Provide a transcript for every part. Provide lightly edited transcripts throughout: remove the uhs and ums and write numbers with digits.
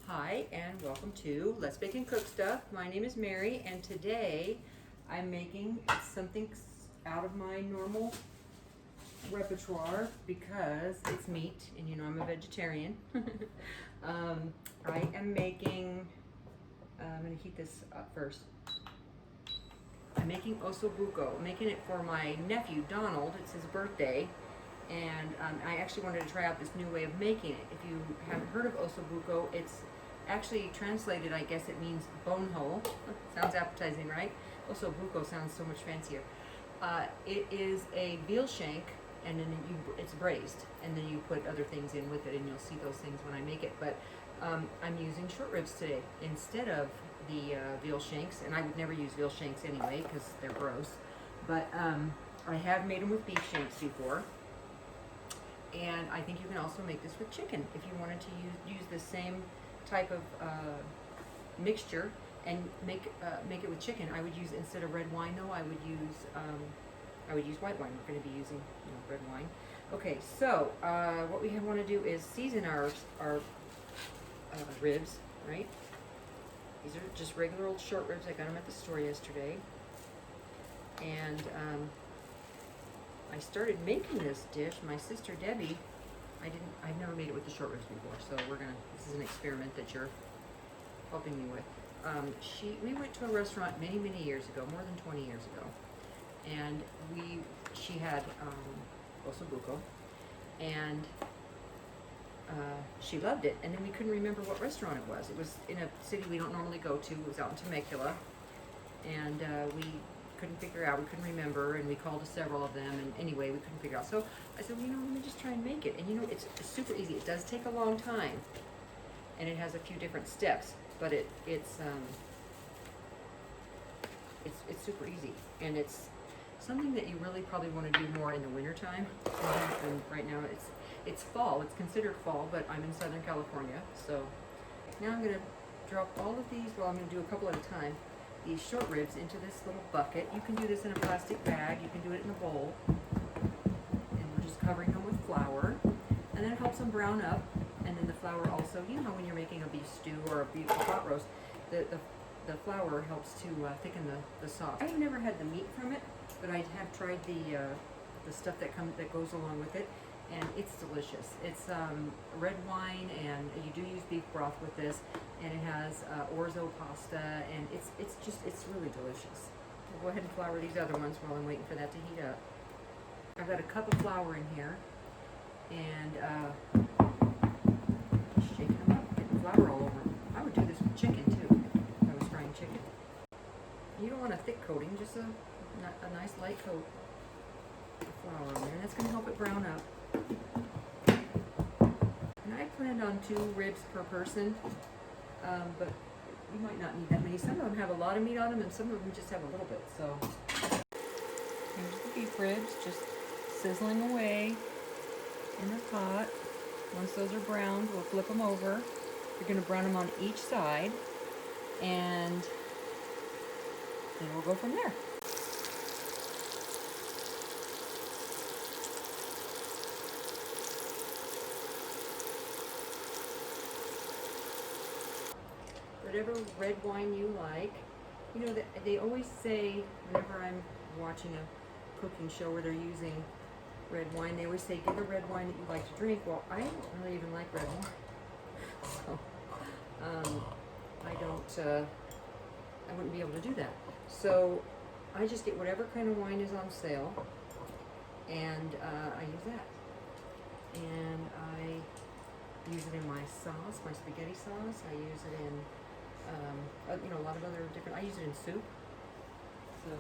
Hi and welcome to Let's Bake and Cook Stuff. My name is Mary and today I'm making something out of my normal repertoire because it's meat and you know I'm a vegetarian. I am making, I'm going to heat this up first. I'm making Osso Buco. I'm making it for my nephew Donald. It's his birthday. And I actually wanted to try out this new way of making it. If you haven't heard of Osso Buco, it's actually translated, I guess it means bone hole. Sounds appetizing, right? Osso Buco sounds so much fancier. It is a veal shank, and then it's braised, and then you put other things in with it, and you'll see those things when I make it. But I'm using short ribs today instead of the veal shanks, and I would never use veal shanks anyway because they're gross. But I have made them with beef shanks before. And I think you can also make this with chicken if you wanted to use the same type of mixture and make it with chicken. I would use, instead of red wine though, I would use white wine. We're going to be using red wine. Okay, so what we want to do is season our ribs, right? These are just regular old short ribs. I got them at the store yesterday, and I started making this dish. My sister Debbie, I've never made it with the short ribs before, so this is an experiment that you're helping me with. We went to a restaurant many years ago, more than 20 years ago, and she had Osso Buco, and she loved it, and then we couldn't remember what restaurant it was. It was in a city we don't normally go to. It was out in Temecula, and we couldn't figure out, we couldn't remember, and we called to several of them, and anyway, we couldn't figure out. So I said, well, let me just try and make it. And it's super easy. It does take a long time, and it has a few different steps, but it's super easy, and it's something that you really probably want to do more in the winter time. And right now it's fall. It's considered fall, but I'm in Southern California, so now I'm going to drop all of these. Well, I'm going to do a couple at a time. These short ribs into this little bucket. You can do this in a plastic bag. You can do it in a bowl. And we're just covering them with flour. And then it helps them brown up. And then the flour also, you know, when you're making a beef stew or a beef pot roast, the flour helps to thicken the sauce. I've never had the meat from it, but I have tried the stuff that goes along with it, and it's delicious. It's red wine, and you do use beef broth with this, and it has orzo pasta, and it's really delicious. We'll go ahead and flour these other ones while I'm waiting for that to heat up. I've got a cup of flour in here, and shaking them up, getting flour all over them. I would do this with chicken too, if I was frying chicken. You don't want a thick coating, just a nice light coat of flour on there, and that's going to help it brown up. And I planned on 2 ribs per person, but you might not need that many. Some of them have a lot of meat on them, and some of them just have a little bit. So here's the beef ribs, just sizzling away in the pot. Once those are browned, we'll flip them over. You're going to brown them on each side, and then we'll go from there. Whatever red wine you like. You know, they always say, whenever I'm watching a cooking show where they're using red wine, they always say, give a red wine that you like to drink. Well, I don't really even like red wine. So, I wouldn't be able to do that. So, I just get whatever kind of wine is on sale, and I use that. And I use it in my sauce, my spaghetti sauce. I use it in a lot of other different, I use it in soup. So,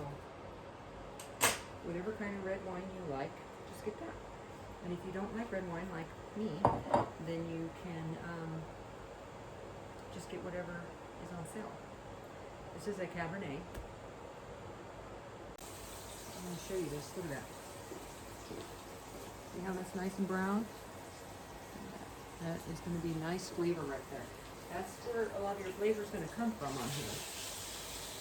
whatever kind of red wine you like, just get that. And if you don't like red wine like me, then you can just get whatever is on sale. This is a Cabernet. I'm going to show you this. Look at that. See how that's nice and brown? That is going to be nice flavor right there. That's where a lot of your flavor is going to come from on here.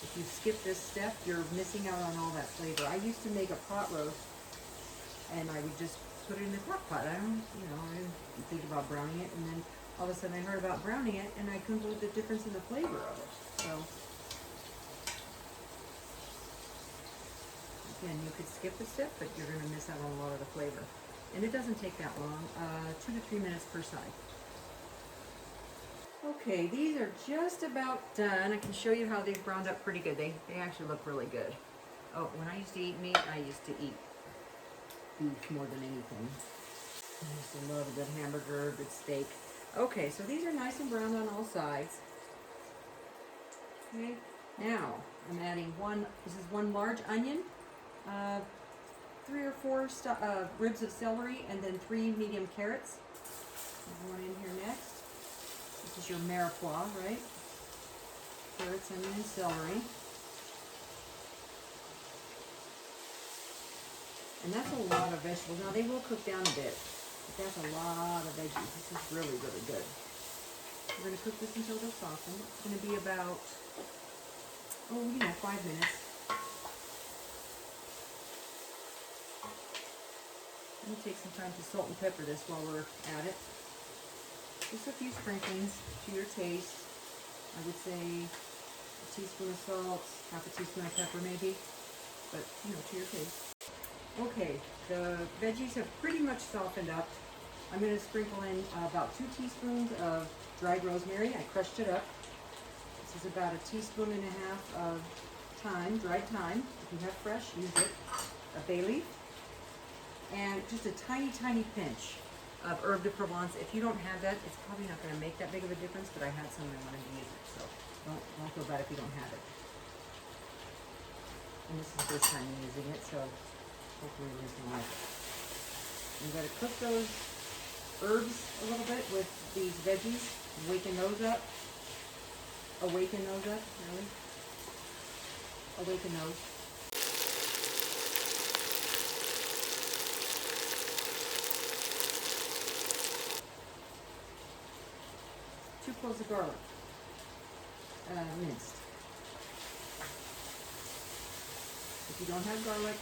If you skip this step, you're missing out on all that flavor. I used to make a pot roast, and I would just put it in the crock pot. I didn't think about browning it, and then all of a sudden I heard about browning it, and I couldn't believe the difference in the flavor of it. So, again, you could skip the step, but you're going to miss out on a lot of the flavor. And it doesn't take that long, 2 to 3 minutes per side. Okay, these are just about done. I can show you how they've browned up pretty good. They actually look really good. Oh, when I used to eat meat, I used to eat beef more than anything. I used to love a good hamburger, a good steak. Okay, so these are nice and browned on all sides. Okay, now I'm adding this is one large onion, 3 or 4 ribs of celery, and then 3 medium carrots. There's one in here next. This is your mirepoix, right? Carrots, onion, and celery. And that's a lot of vegetables. Now, they will cook down a bit, but that's a lot of veggies. This is really, really good. We're going to cook this until they're softened. It's going to be about, 5 minutes. I'm going to take some time to salt and pepper this while we're at it. Just a few sprinklings to your taste. I would say a teaspoon of salt, half a teaspoon of pepper maybe, but to your taste. Okay, the veggies have pretty much softened up. I'm going to sprinkle in about 2 teaspoons of dried rosemary. I crushed it up. This is about a teaspoon and a half of thyme, dried thyme. If you have fresh, use it. A bay leaf. And just a tiny, tiny pinch of herb de Provence. If you don't have that, it's probably not going to make that big of a difference, but I had some and I wanted to use it, so don't feel bad if you don't have it. And this is the first time I'm using it, so hopefully you can like it. I'm going to cook those herbs a little bit with these veggies, awaken those up, really. Awaken those. 2 cloves of garlic, minced. If you don't have garlic,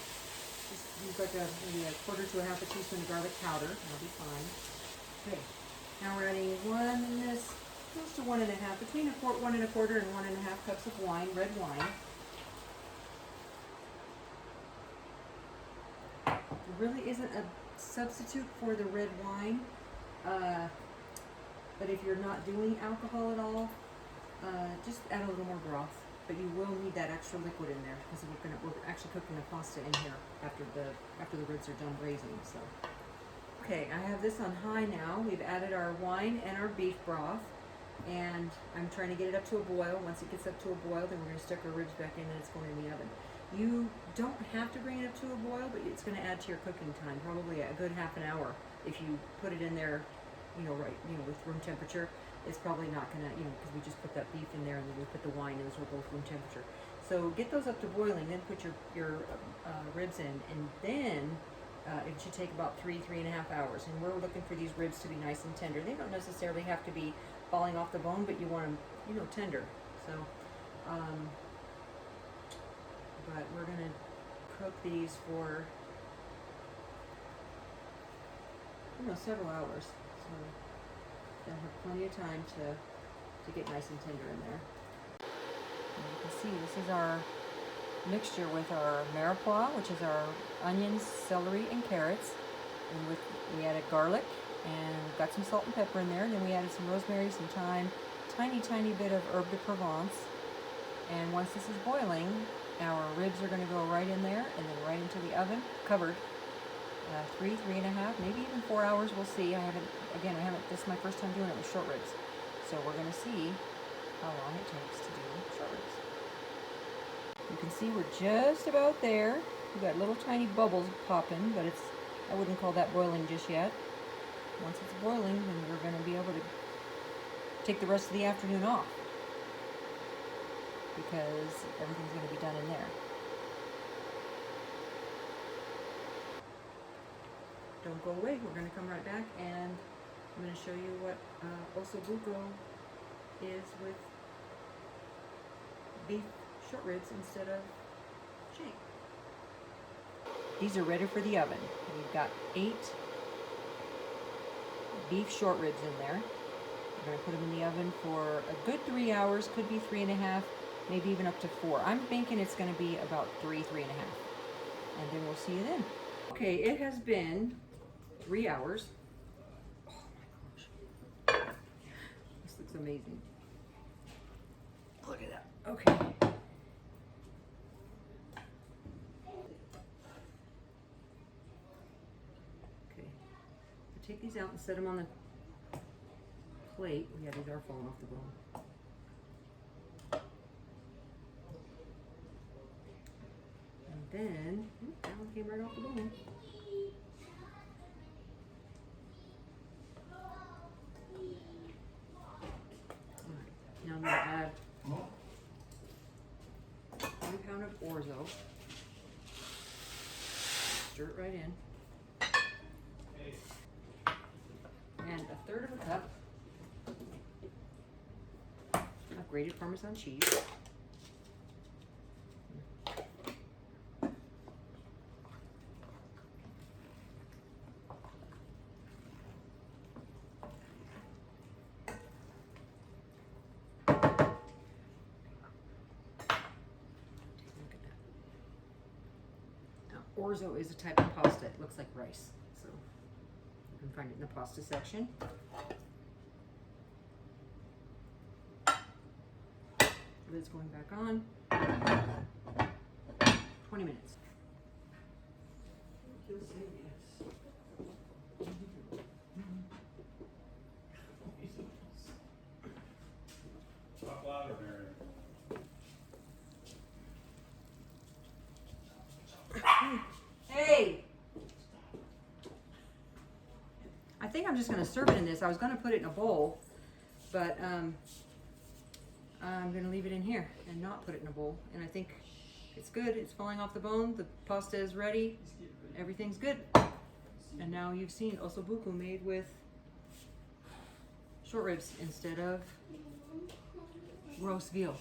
just use like maybe a quarter to a half a teaspoon of garlic powder. That'll be fine. Okay, now we're adding close to 1 1/2, between 1 1/4 and 1 1/2 cups of wine, red wine. There really isn't a substitute for the red wine. But if you're not doing alcohol at all, just add a little more broth. But you will need that extra liquid in there because we're actually cooking the pasta in here after the ribs are done braising. So, okay, I have this on high now. We've added our wine and our beef broth, and I'm trying to get it up to a boil. Once it gets up to a boil, then we're going to stick our ribs back in, and it's going in the oven. You don't have to bring it up to a boil, but it's going to add to your cooking time, probably a good half an hour if you put it in there. With room temperature, it's probably not gonna, because we just put that beef in there and then we put the wine, and those were both room temperature. So get those up to boiling, then put your ribs in, and then it should take about 3.5 hours. And we're looking for these ribs to be nice and tender. They don't necessarily have to be falling off the bone, but you want them, tender. So, but we're gonna cook these for several hours. So they'll have plenty of time to get nice and tender in there. And you can see this is our mixture with our mirepoix, which is our onions, celery, and carrots. And we added garlic, and we've got some salt and pepper in there. And then we added some rosemary, some thyme, tiny bit of herb de Provence. And once this is boiling, our ribs are going to go right in there and then right into the oven, covered. 3.5, maybe even 4 hours. We'll see. This is my first time doing it with short ribs. So we're going to see how long it takes to do short ribs. You can see we're just about there. We've got little tiny bubbles popping, but I wouldn't call that boiling just yet. Once it's boiling, then you're going to be able to take the rest of the afternoon off, because everything's going to be done in there. Don't go away. We're going to come right back, and I'm going to show you what Osso Buco is with beef short ribs instead of shank. These are ready for the oven. We've got 8 beef short ribs in there. We're gonna put them in the oven for a good 3 hours, could be 3.5, maybe even up to 4. I'm thinking it's gonna be about 3.5. And then we'll see you then. Okay, it has been 3 hours. Oh my gosh. This looks amazing. Look at that. Okay. Okay. Take these out and set them on the plate. Yeah, these are falling off the bone. And then, that one came right off the bone. Alright, now I'm going to add 1 pound of orzo. Stir it right in. And 1/3 of a cup of grated Parmesan cheese. Orzo is a type of pasta. It looks like rice, so you can find it in the pasta section. Lid's going back on. 20 minutes. Talk louder, Mary. Hey! I think I'm just going to serve it in this. I was going to put it in a bowl, but I'm going to leave it in here and not put it in a bowl. And I think it's good. It's falling off the bone. The pasta is ready. Everything's good. And now you've seen Osso Buco made with short ribs instead of roast veal.